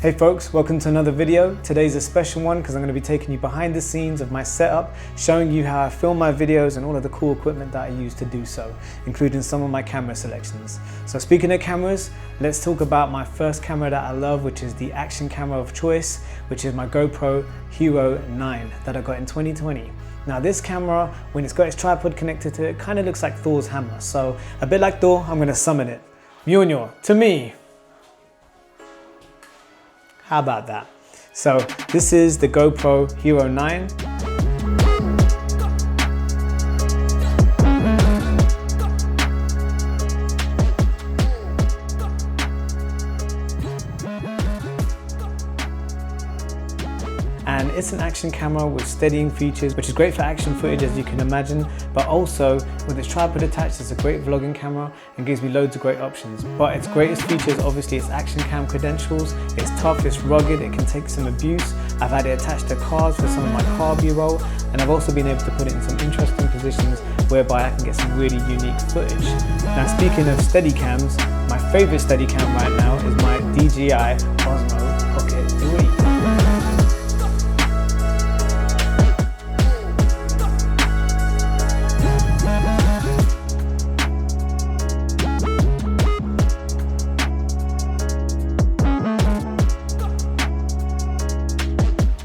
Hey folks, welcome to another video. Today's a special one because I'm going to be taking you behind the scenes of my setup, showing you how I film my videos and all of the cool equipment that I use to do so, including some of my camera selections. So speaking of cameras, let's talk about my first camera that I love, which is the action camera of choice, which is my GoPro Hero 9 that I got in 2020. Now this camera, when it's got its tripod connected to it, kind of looks like Thor's hammer. So a bit like Thor, I'm going to summon it. Mjolnir, to me. How about that? So this is the GoPro Hero 9. And it's an action camera with steadying features, which is great for action footage, as you can imagine, but also with its tripod attached, it's a great vlogging camera and gives me loads of great options. But its greatest features, obviously, its action cam credentials. It's tough, it's rugged, it can take some abuse. I've had it attached to cars for some of my car B-roll, and I've also been able to put it in some interesting positions whereby I can get some really unique footage. Now, speaking of steady cams, my favorite steady cam right now is my DJI Osmo Pocket 3.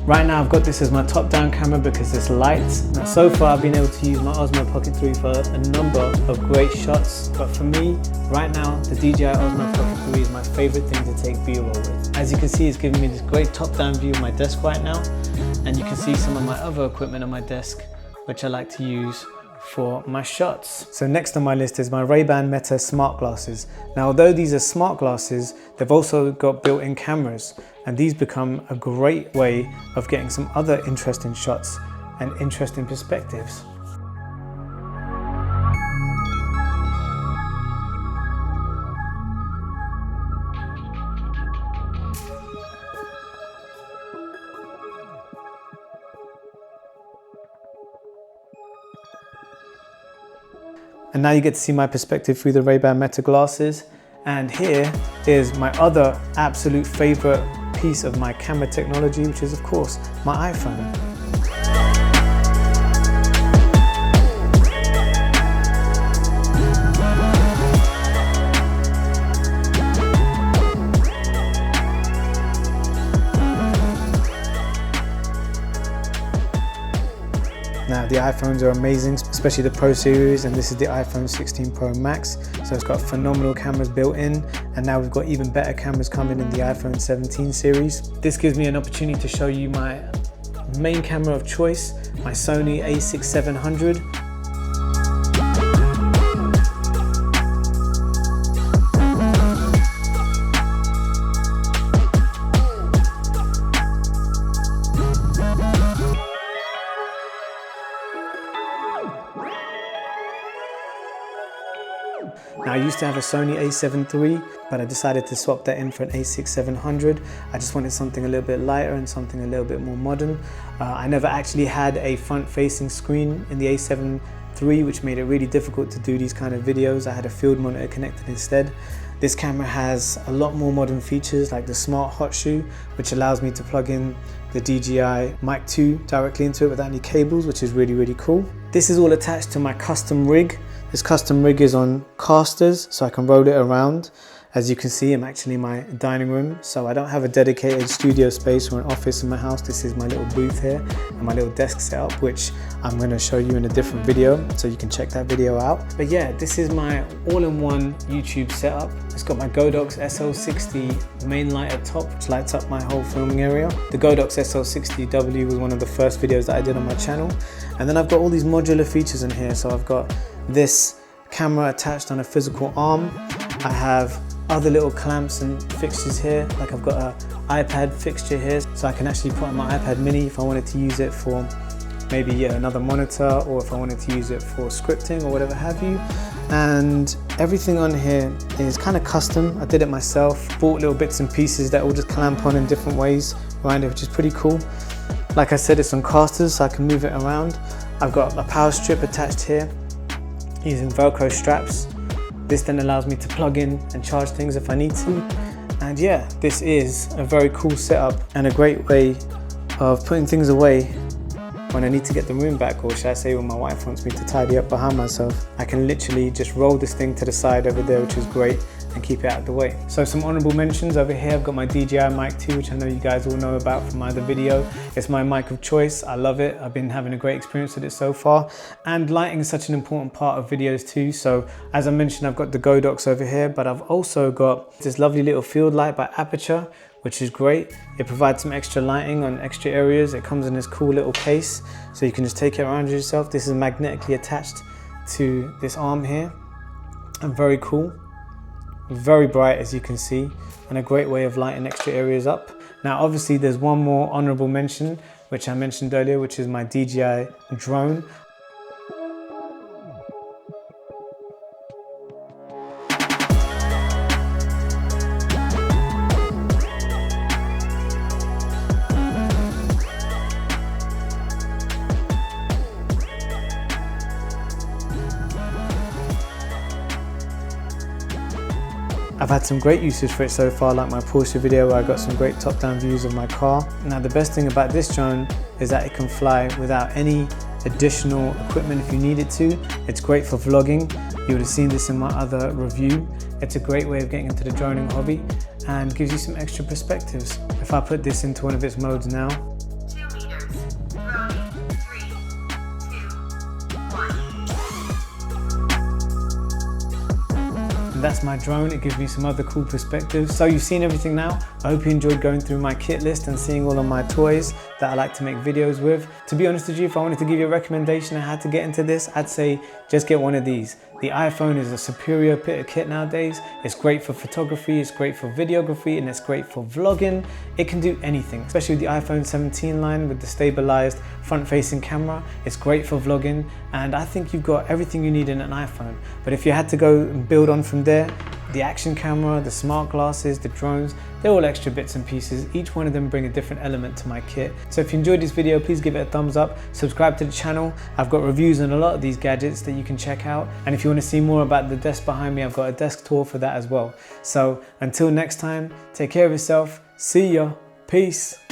Right now I've got this as my top-down camera because it's light. Now so far I've been able to use my Osmo Pocket 3 for a number of great shots, but for me, right now, the DJI Osmo Pocket 3 is my favorite thing to take B-roll with. As you can see, it's giving me this great top-down view of my desk right now, and you can see some of my other equipment on my desk, which I like to use for my shots. So next on my list is my Ray-Ban Meta smart glasses. Now, although these are smart glasses, they've also got built-in cameras, and these become a great way of getting some other interesting shots and interesting perspectives. And now you get to see my perspective through the Ray-Ban Meta glasses. And here is my other absolute favorite piece of my camera technology, which is of course my iPhone. Now the iPhones are amazing, especially the Pro series, and this is the iPhone 16 Pro Max. So it's got phenomenal cameras built in, and now we've got even better cameras coming in the iPhone 17 series. This gives me an opportunity to show you my main camera of choice, my Sony A7700. Now I used to have a Sony A7 III, but I decided to swap that in for an A6700. I just wanted something a little bit lighter and something a little bit more modern. I never actually had a front-facing screen in the A7 III, which made it really difficult to do these kind of videos. I had a field monitor connected instead. This camera has a lot more modern features like the smart hot shoe, which allows me to plug in the DJI Mic 2 directly into it without any cables, which is really, really cool. This is all attached to my custom rig. This custom rig is on casters, so I can roll it around. As you can see, I'm actually in my dining room, so I don't have a dedicated studio space or an office in my house. This is my little booth here and my little desk setup, which I'm going to show you in a different video, so you can check that video out. But yeah, this is my all-in-one YouTube setup. It's got my Godox SL60 main light at top, which lights up my whole filming area. The Godox SL60W was one of the first videos that I did on my channel. And then I've got all these modular features in here. So I've got this camera attached on a physical arm. I have other little clamps and fixtures here, like I've got an iPad fixture here, so I can actually put on my iPad mini if I wanted to use it for maybe another monitor, or if I wanted to use it for scripting or whatever have you. And everything on here is kind of custom. I did it myself, bought little bits and pieces that will just clamp on in different ways around it, which is pretty cool. Like I said, it's on casters, so I can move it around. I've got a power strip attached here using Velcro straps. This then allows me to plug in and charge things if I need to. And And yeah, this is a very cool setup and a great way of putting things away when I need to get the room back, or should I say when my wife wants me to tidy up behind myself. I can literally just roll this thing to the side over there, which is great, and keep it out of the way. So some honorable mentions over here. I've got my DJI mic 2, which I know you guys all know about from my other video. It's my mic of choice. I love it. I've been having a great experience with it so far. And lighting is such an important part of videos too. So as I mentioned, I've got the Godox over here, but I've also got this lovely little field light by Aperture, which is great. It provides some extra lighting on extra areas. It comes in this cool little case, so you can just take it around yourself. This is magnetically attached to this arm here, and very cool. Very bright, as you can see, and a great way of lighting extra areas up. Now obviously there's one more honorable mention, which I mentioned earlier, which is my DJI drone. I've had some great uses for it so far, like my Porsche video where I got some great top-down views of my car. Now the best thing about this drone is that it can fly without any additional equipment if you need it to. It's great for vlogging. You would have seen this in my other review. It's a great way of getting into the droning hobby and gives you some extra perspectives. If I put this into one of its modes now, 2 meters, rolling, 3, 2, 1. that's my drone. It gives me some other cool perspectives. So you've seen everything now. I hope you enjoyed going through my kit list and seeing all of my toys that I like to make videos with. To be honest with you, if I wanted to give you a recommendation on how to get into this, I'd say just get one of these. The iPhone is a superior bit of kit nowadays. It's great for photography, it's great for videography, and it's great for vlogging. It can do anything, especially with the iPhone 17 line with the stabilized front-facing camera. It's great for vlogging, and I think you've got everything you need in an iPhone. But if you had to go and build on from there, the action camera, the smart glasses, the drones, they're all extra bits and pieces. Each one of them bring a different element to my kit. So if you enjoyed this video, please give it a thumbs up, subscribe to the channel. I've got reviews on a lot of these gadgets that you can check out. And if you want to see more about the desk behind me, I've got a desk tour for that as well. So until next time, take care of yourself. See ya. Peace.